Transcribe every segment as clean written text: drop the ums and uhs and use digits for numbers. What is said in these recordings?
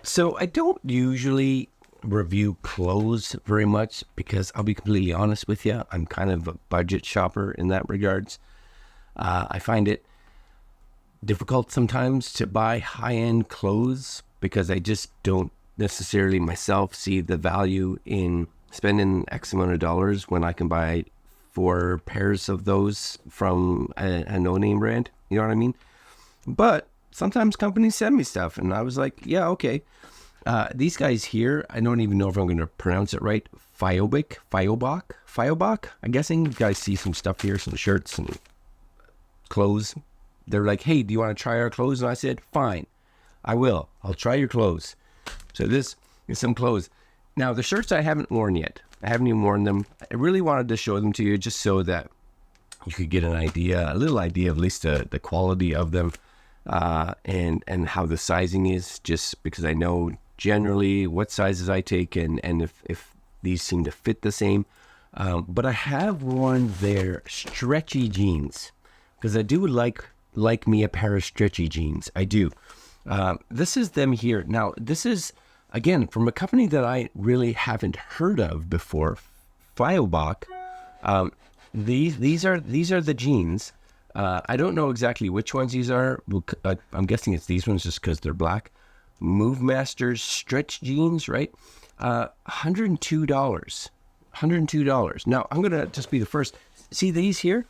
So I don't usually review clothes very much because I'll be completely honest with you. I'm kind of a budget shopper in that regards. I find it difficult sometimes to buy high-end clothes because I just don't necessarily myself see the value in spending X amount of dollars when I can buy 4 pairs of those from a no-name brand. You know what I mean? But sometimes companies send me stuff, and I was like, yeah, okay. These guys here, I don't even know if I'm going to pronounce it right. FIOBOC. I'm guessing you guys see some stuff here, some shirts and clothes. They're like, hey, do you want to try our clothes? And I said, fine, I will. I'll try your clothes. So this is some clothes. Now, the shirts I haven't worn yet. I haven't even worn them. I really wanted to show them to you just so that you could get an idea, a little idea of at least the quality of them and how the sizing is, just because I know generally what sizes I take and if these seem to fit the same. But I have worn their stretchy jeans because I do like me a pair of stretchy jeans. I do. This is them here. Now, this is, again, from a company that I really haven't heard of before, FIOBOC. These are the jeans. I don't know exactly which ones these are. I'm guessing it's these ones just because they're black. Move Masters stretch jeans, right? $102. $102. Now, I'm going to just be the first. See these here?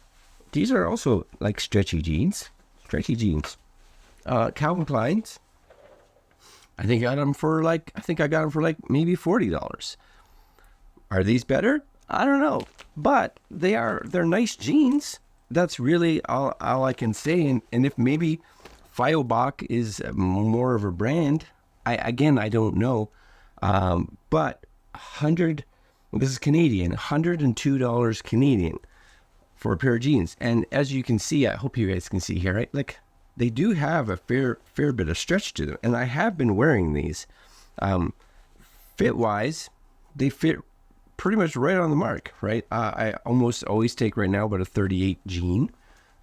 These are also like stretchy jeans. Stretchy jeans. Calvin Klein's. I got them for like maybe $40. Are these better? I don't know. But they're nice jeans. That's really all I can say. And if maybe FIOBOC is more of a brand, I don't know. But this is Canadian, $102 Canadian for a pair of jeans. And as you can see, I hope you guys can see here, right? Like they do have a fair bit of stretch to them. And I have been wearing these. Fit wise, they fit pretty much right on the mark, right? I almost always take right now about a 38 jean.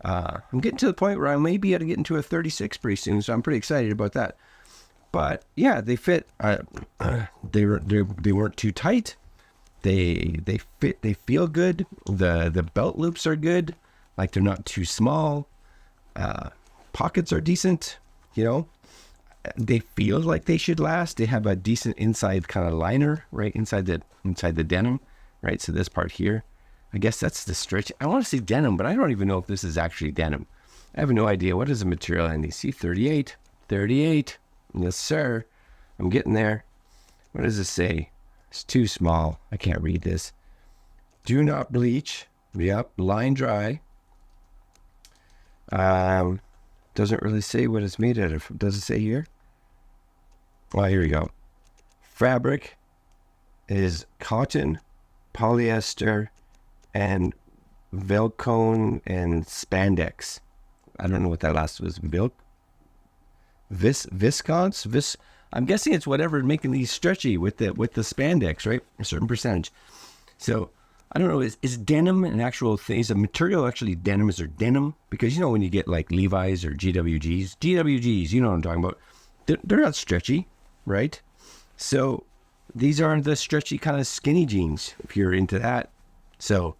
I'm getting to the point where I may be able to get into a 36 pretty soon, so I'm pretty excited about that. But yeah, they fit. They weren't too tight. They fit. They feel good. The belt loops are good. Like they're not too small. Pockets are decent. You know, they feel like they should last. They have a decent inside kind of liner, right inside the denim, right. So this part here, I guess that's the stretch. I want to say denim, but I don't even know if this is actually denim. I have no idea. What is the material? And you see 38. Yes, sir. I'm getting there. What does it say? It's too small. I can't read this. Do not bleach. Yep. Line dry. Doesn't really say what it's made out of. Does it say here? Well, here we go. Fabric is cotton, polyester, and Velcro and spandex. I don't know what that last was. Viscons. I'm guessing it's whatever making these stretchy with the spandex, right? A certain percentage. So I don't know. Is denim an actual thing? Is a material actually denim? Is there denim? Because you know when you get like Levi's or GWGs, you know what I'm talking about. They're not stretchy, right? So these are the stretchy kind of skinny jeans if you're into that. So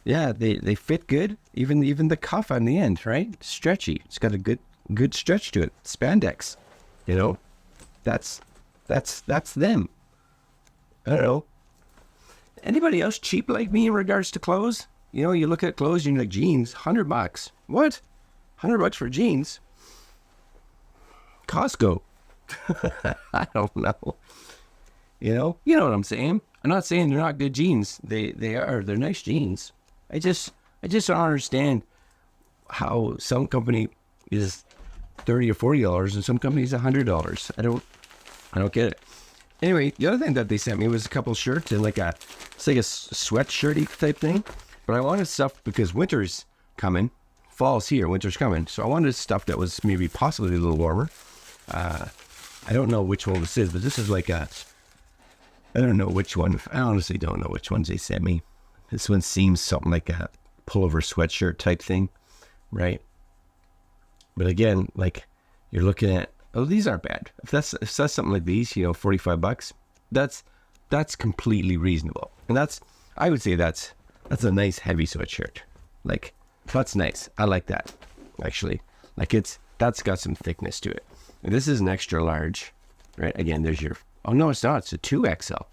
yeah, they fit good. Even the cuff on the end, right? Stretchy. It's got a good stretch to it. Spandex. You know, that's them. I don't know. Anybody else cheap like me in regards to clothes? You know, you look at clothes and you're like, jeans, $100. What? $100 for jeans? Costco. I don't know. You know what I'm saying? I'm not saying they're not good jeans. They're nice jeans. I just don't understand how some company is $30 or $40 and some companies $100. I don't get it. Anyway, the other thing that they sent me was a couple shirts and it's like a sweatshirty type thing. But I wanted stuff because winter's coming. Fall's here, winter's coming. So I wanted stuff that was maybe possibly a little warmer. I don't know which one this is, but this is like I don't know which one. I honestly don't know which ones they sent me. This one seems something like a pullover sweatshirt type thing, right? But again, like you're looking at, oh, these aren't bad. If that's something like these, you know, $45, that's completely reasonable. And I would say that's a nice heavy sweatshirt. Like, that's nice. I like that, actually. Like, that's got some thickness to it. And this is an extra large, right? Again, there's your, oh no, it's not. It's a 2XL.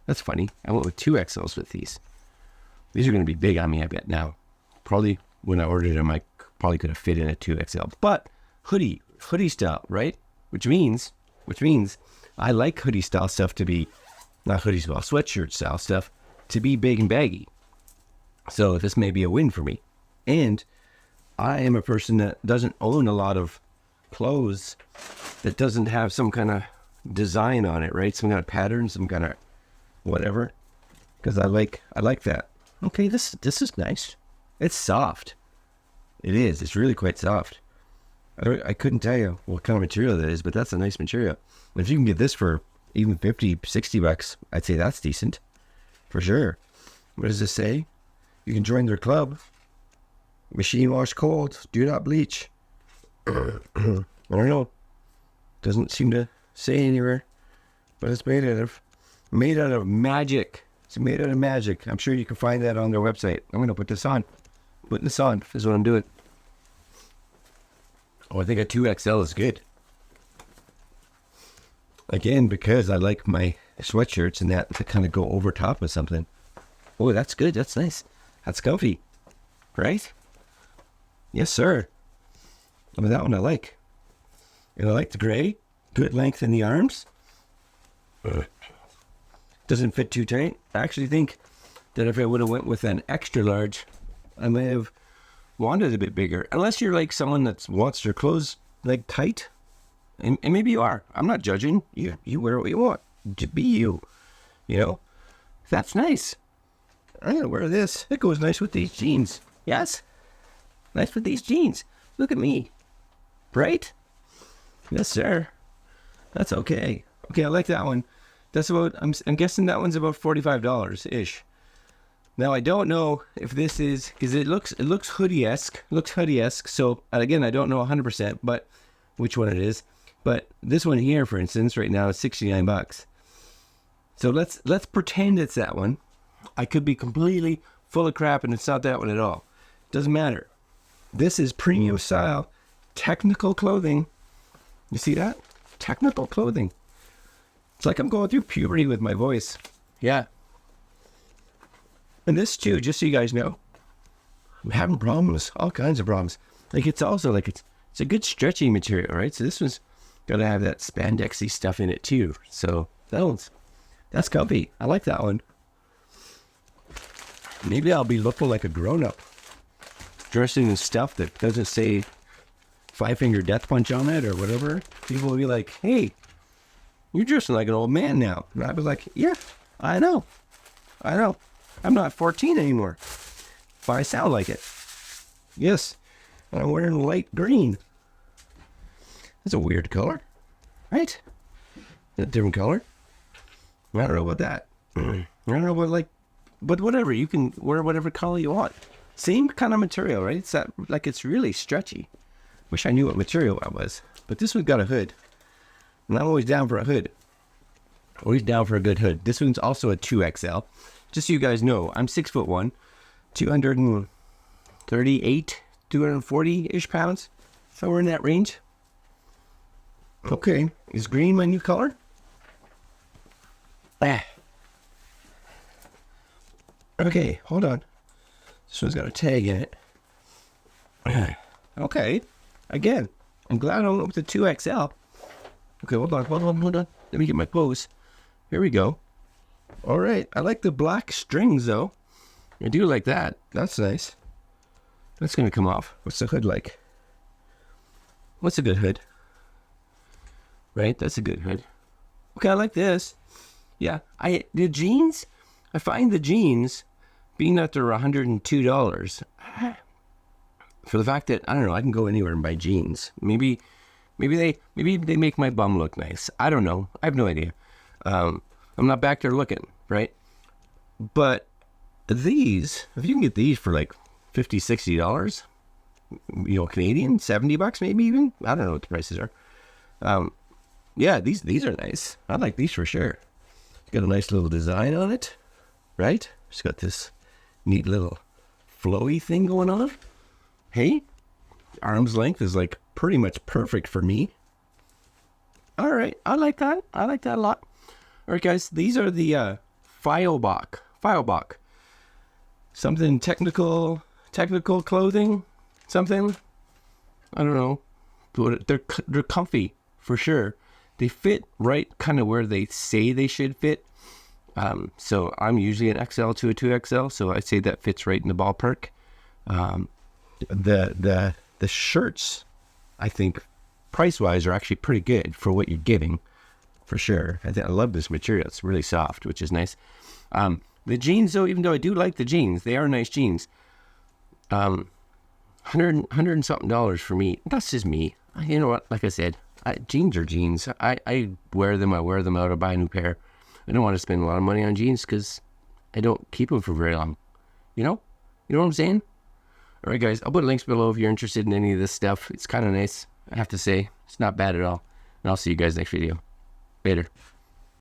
That's funny. I went with 2XLs with these. These are going to be big on me, I bet now. Probably when I ordered them, I probably could have fit in a 2XL. But hoodie style, right? Which means I like hoodie style stuff to be, not hoodie style, sweatshirt style stuff to be big and baggy. So this may be a win for me. And I am a person that doesn't own a lot of clothes that doesn't have some kind of design on it, right? Some kind of pattern, some kind of whatever. Because I like that. Okay, this is nice. It's soft. It is. It's really quite soft. I couldn't tell you what kind of material that is, but that's a nice material. If you can get this for even $50-$60, I'd say that's decent. For sure. What does this say? You can join their club. Machine wash cold. Do not bleach. I don't know. Doesn't seem to say anywhere. But it's made out of magic. It's made out of magic. I'm sure you can find that on their website. I'm going to put this on. Putting this on is what I'm doing. Oh, I think a 2XL is good. Again, because I like my sweatshirts and that to kind of go over top of something. Oh, that's good. That's nice. That's comfy. Right? Yes, sir. I mean, that one I like. And I like the gray. Good length in the arms. Doesn't fit too tight. I actually think that if I would have went with an extra large, I may have wanted a bit bigger. Unless you're like someone that wants their clothes like tight. And maybe you are. I'm not judging. You wear what you want. Be you. You know? That's nice. I'm going to wear this. It goes nice with these jeans. Yes? Nice with these jeans. Look at me. Right? Yes, sir. That's okay. Okay, I like that one. That's about, I'm guessing that one's about $45-ish. Now, I don't know if this is, because it looks hoodie-esque. So, again, I don't know 100%, but which one it is. But this one here, for instance, right now is $69. So let's pretend it's that one. I could be completely full of crap and it's not that one at all. Doesn't matter. This is premium style, technical clothing. You see that? Technical clothing. It's like I'm going through puberty with my voice. Yeah. And this too, just so you guys know, I'm having problems, all kinds of problems. Like it's also like it's a good stretchy material, right? So this one's got to have that spandexy stuff in it too. So that's comfy. I like that one. Maybe I'll be looking like a grown-up, dressing in stuff that doesn't say Five-Finger Death Punch on it or whatever. People will be like, hey, you're dressing like an old man now. And I'd be like, yeah, I know. I'm not 14 anymore. But I sound like it. Yes. And I'm wearing light green. That's a weird color. Right? A different color. I don't know about that. I don't know about but whatever. You can wear whatever color you want. Same kind of material, right? It's that, like it's really stretchy. Wish I knew what material that was. But this one's got a hood. And I'm always down for a hood. Always down for a good hood. This one's also a 2XL. Just so you guys know, I'm 6'1", 238, 240-ish pounds. So we're in that range. Okay. Is green my new color? Okay, hold on. This one's got a tag in it. Okay. Again, I'm glad I went with the 2XL. Okay, hold on. Let me get my pose. Here we go. All right. I like the black strings, though. I do like that. That's nice. That's going to come off. What's the hood like? What's a good hood? Right? That's a good hood. Okay, I like this. Yeah. The jeans, I find the jeans, being that they're $102, for the fact that, I don't know, I can go anywhere and buy jeans. Maybe they make my bum look nice. I don't know. I have no idea. I'm not back there looking, right? But these, if you can get these for like $50, $60, Canadian, $70 maybe even. I don't know what the prices are. Yeah, these are nice. I like these for sure. Got a nice little design on it, right? It's got this neat little flowy thing going on. Hey, arm's length is like pretty much perfect for me. All right, I like that. I like that a lot. All right, guys, these are the FIOBOC. Something technical clothing, something. I don't know, but they're comfy for sure. They fit right kind of where they say they should fit. So I'm usually an XL to a 2XL, so I'd say that fits right in the ballpark. The shirts, I think, price-wise, are actually pretty good for what you're getting, for sure. I love this material. It's really soft, which is nice. The jeans, though, even though I do like the jeans, they are nice jeans. $100 and something for me. That's just me. You know what? Like I said, jeans are jeans. I wear them. I wear them out. I buy a new pair. I don't want to spend a lot of money on jeans because I don't keep them for very long. You know what I'm saying? All right, guys. I'll put links below if you're interested in any of this stuff. It's kind of nice, I have to say. It's not bad at all. And I'll see you guys next video. Later.